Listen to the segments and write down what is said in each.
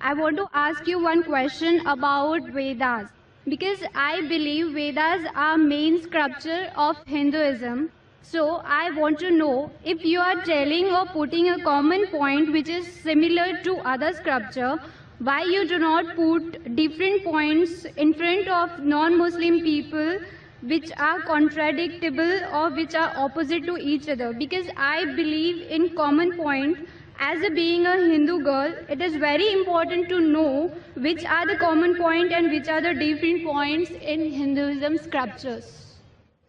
I want to ask you one question about Vedas. Because I believe Vedas are main scripture of Hinduism. So I want to know if you are telling or putting a common point which is similar to other scripture, why you do not put different points in front of non-Muslim people which are contradictable or which are opposite to each other. Because I believe in common point. As a being a Hindu girl, it is very important to know which are the common point and which are the different points in Hinduism scriptures.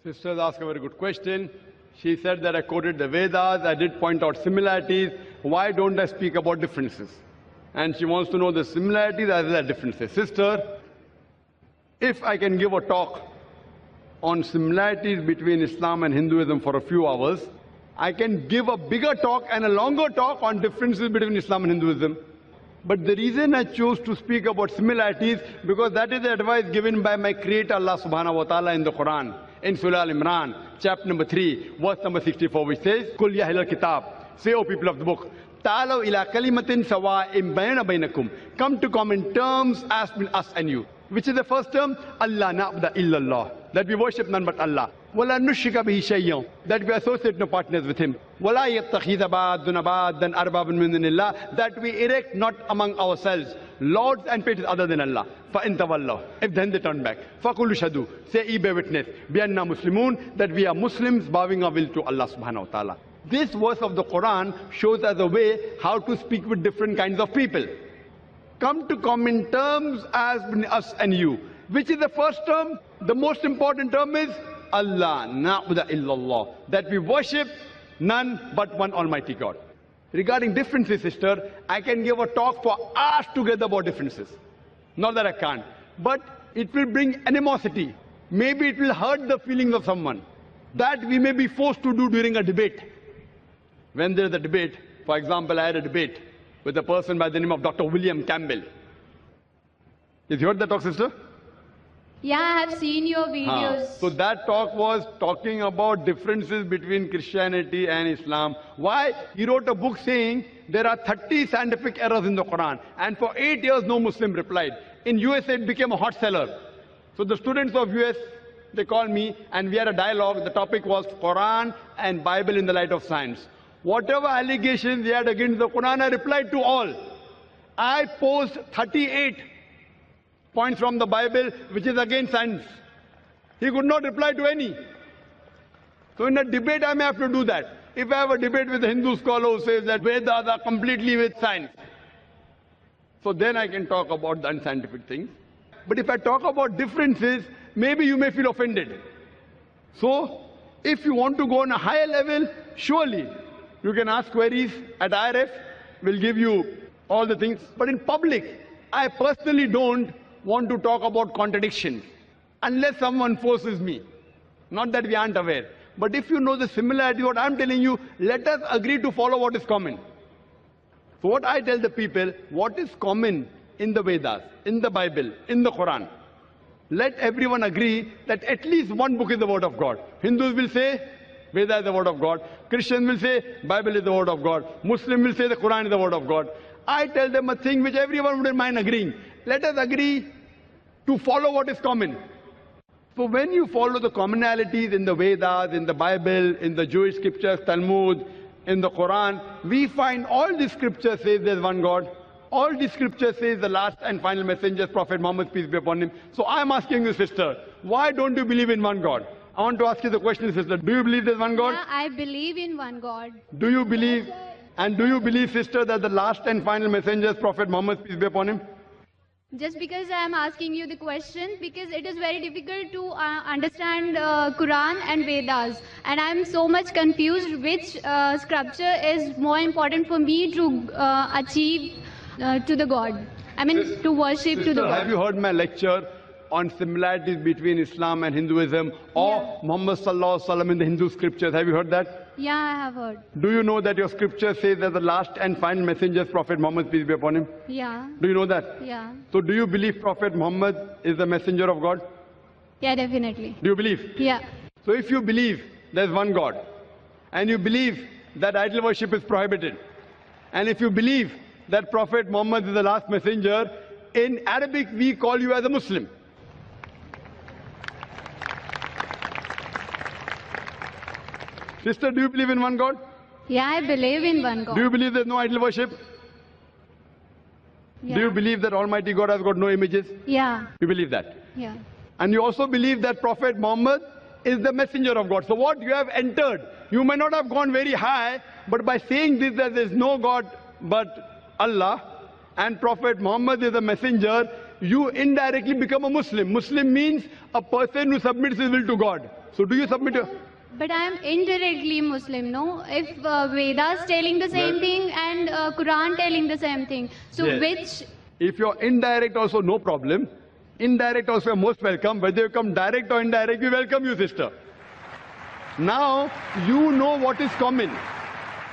Sisters ask a very good question. She said that I quoted the Vedas, I did point out similarities. Why don't I speak about differences? And she wants to know the similarities as well as differences. Sister, if I can give a talk on similarities between Islam and Hinduism for a few hours, I can give a bigger talk and a longer talk on differences between Islam and Hinduism. But the reason I chose to speak about similarities, because that is the advice given by my Creator Allah subhanahu wa ta'ala in the Quran, in Surah Al-Imran, chapter number 3, verse number 64, which says, Kul ya ahlal kitab, say, O people of the book, ta'alaw ila kalimatin sawa'im bayna baynakum, come to common terms as between us and you. Which is the first term? Allah na'budu illallah, that we worship none but Allah. وَلَا نُشْرِكَ بِهِ شَيْئًا, that we associate no partners with Him. وَلَا يَتَّخِذَ بَعْضُنَا بَعْضًا أَرْبَابًا مِّن دُونِ اللَّهِ, that we erect not among ourselves lords and patrons other than Allah. فَإِن تَوَلَّوْا, if then they turn back. فَقُولُوا شَهِدُوا, say ye bear witness, بِأَنَّا مُسْلِمُونَ, that we are Muslims bowing our will to Allah subhanahu wa ta'ala. This verse of the Quran shows us a way how to speak with different kinds of people. Come to common terms as between us and you. Which is the first term? The most important term is Allah na'budu illallah, that we worship none but one Almighty God. Regarding differences, sister, I can give a talk for hours together about differences. Not that I can't, but it will bring animosity. Maybe it will hurt the feelings of someone. That we may be forced to do during a debate. When there is a debate, for example, I had a debate with a person by the name of Dr. William Campbell. Have you heard that talk, sister? Yeah, I have seen your videos. So that talk was talking about differences between Christianity and Islam. Why? He wrote a book saying there are 30 scientific errors in the Quran. And for 8 years, no Muslim replied. In USA, it became a hot seller. So the students of US, they called me and we had a dialogue. The topic was Quran and Bible in the light of science. Whatever allegations they had against the Quran, I replied to all. I posed 38 points from the Bible, which is against science. He could not reply to any. So in a debate, I may have to do that. If I have a debate with a Hindu scholar who says that Vedas are completely with science, so then I can talk about the unscientific things. But if I talk about differences, maybe you may feel offended. So if you want to go on a higher level, surely you can ask queries at IRF. We'll give you all the things. But in public, I personally don't want to talk about contradictions unless someone forces me. Not that we aren't aware. But if you know the similarity, what I'm telling you, let us agree to follow what is common. So what I tell the people, what is common in the Vedas, in the Bible, in the Quran? Let everyone agree that at least one book is the word of God. Hindus will say, Veda is the word of God. Christians will say, Bible is the word of God. Muslim will say the Quran is the word of God. I tell them a thing which everyone wouldn't mind agreeing. Let us agree to follow what is common. So when you follow the commonalities in the Vedas, in the Bible, in the Jewish scriptures, Talmud, in the Quran, we find all the scriptures say there's one God. All the scriptures say the last and final messenger is Prophet Muhammad, peace be upon him. So I'm asking you, sister, why don't you believe in one God? I want to ask you the question, sister. Do you believe there's one God? Yeah, I believe in one God. Do you believe, and do you believe, sister, that the last and final messenger is Prophet Muhammad, peace be upon him? Just because I am asking you the question, because it is very difficult to understand Quran and Vedas, and I am so much confused which scripture is more important for me to achieve to the God. I mean, to worship to the God. Have you heard my lecture on similarities between Islam and Hinduism, or Muhammad Sallallahu Alaihi Wasallam in the Hindu scriptures? Have you heard that? Yeah, I have heard. Do you know that your scripture says that the last and final messenger is Prophet Muhammad, peace be upon him? Yeah. Do you know that? Yeah. So do you believe Prophet Muhammad is the messenger of God? Yeah, definitely. Do you believe? Yeah. So if you believe there's one God, and you believe that idol worship is prohibited, and if you believe that Prophet Muhammad is the last messenger, in Arabic we call you as a Muslim. Sister, do you believe in one God? Yeah, I believe in one God. Do you believe there's no idol worship? Yeah. Do you believe that Almighty God has got no images? Yeah. You believe that? Yeah. And you also believe that Prophet Muhammad is the messenger of God. So what you have entered, you may not have gone very high, but by saying this, that there is no God but Allah, and Prophet Muhammad is a messenger, you indirectly become a Muslim. Muslim means a person who submits his will to God. So do you submit your... But I am indirectly Muslim, no? If Vedas telling the same thing and Quran telling the same thing. So Yes. which... If you're indirect also, no problem. Indirect also, you're most welcome. Whether you come direct or indirect, we welcome you, sister. Now, you know what is common.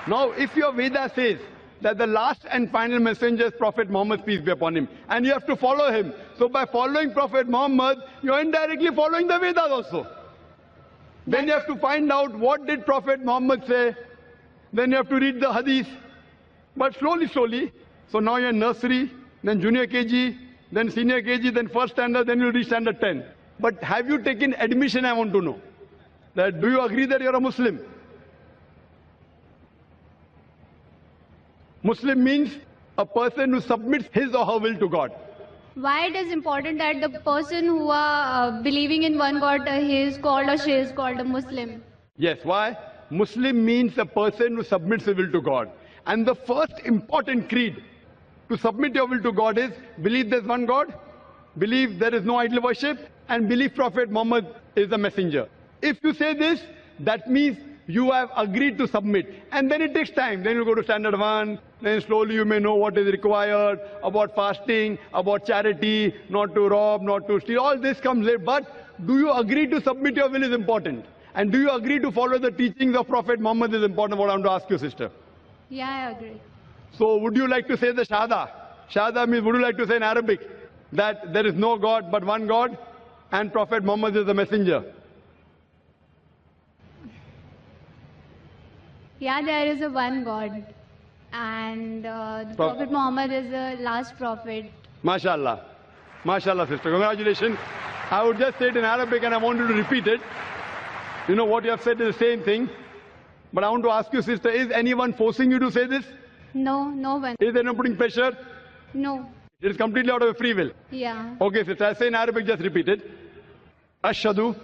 Now, if your Veda says that the last and final messenger is Prophet Muhammad, peace be upon him, and you have to follow him. So by following Prophet Muhammad, you're indirectly following the Vedas also. Then you have to find out what did Prophet Muhammad say. Then you have to read the hadith. But slowly, slowly. So now you're in nursery, then junior KG, then senior KG, then first standard, then you'll reach standard 10. But have you taken admission, I want to know. That do you agree that you're a Muslim? Muslim means a person who submits his or her will to God. Why it is important that the person who are believing in one God, he is called or she is called a Muslim? Yes, why? Muslim means a person who submits his will to God. And the first important creed to submit your will to God is believe there's one God, believe there is no idol worship, and believe Prophet Muhammad is the messenger. If you say this, that means you have agreed to submit. And then it takes time. Then you go to standard 1, then slowly you may know what is required about fasting, about charity, not to rob, not to steal. All this comes later. But do you agree to submit your will is important. And do you agree to follow the teachings of Prophet Muhammad is important, what I want to ask you, sister. Yeah, I agree. So would you like to say the Shahada? Shahada means, would you like to say in Arabic that there is no God but one God and Prophet Muhammad is the messenger? Yeah, there is a one God. And the Prophet Muhammad is the last prophet. MashaAllah. MashaAllah, sister. Congratulations. I would just say it in Arabic and I want you to repeat it. You know what you have said is the same thing. But I want to ask you, sister, is anyone forcing you to say this? No, no one. Is anyone putting pressure? No. It is completely out of your free will. Yeah. Okay, sister. I say in Arabic, just repeat it. Ashhadu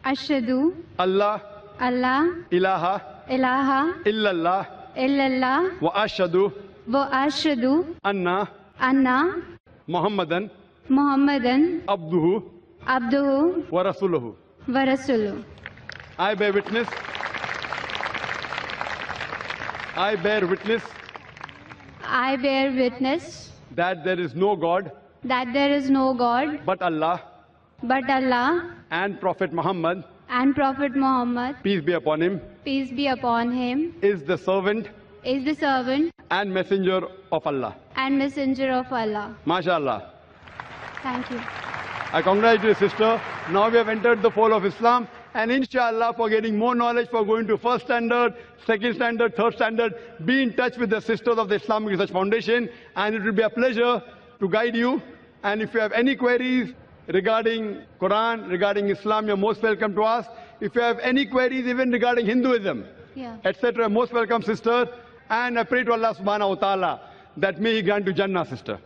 Ashhadu Allah Allah ilaha ilaha illallah illallah wa ashhadu wa ashhadu anna anna Muhammadan Muhammadan abduhu abduhu wa rasuluhu. wa rasuluhu. I bear witness. I bear witness I bear witness that there is no God that there is no God but Allah but Allah and Prophet Muhammad, and Prophet Muhammad, peace be upon him, peace be upon him, is the servant is the servant and messenger of Allah. and messenger of Allah. MashaAllah. Thank you. I congratulate you, sister. Now we have entered the fold of Islam. And inshallah, for getting more knowledge, for going to first standard, second standard, third standard, be in touch with the sisters of the Islamic Research Foundation. And it will be a pleasure to guide you. And if you have any queries regarding Quran, regarding Islam, you're most welcome to ask. If you have any queries even regarding Hinduism, Yeah. etc., most welcome, sister. And I pray to Allah subhanahu wa ta'ala that may He grant you Jannah, sister.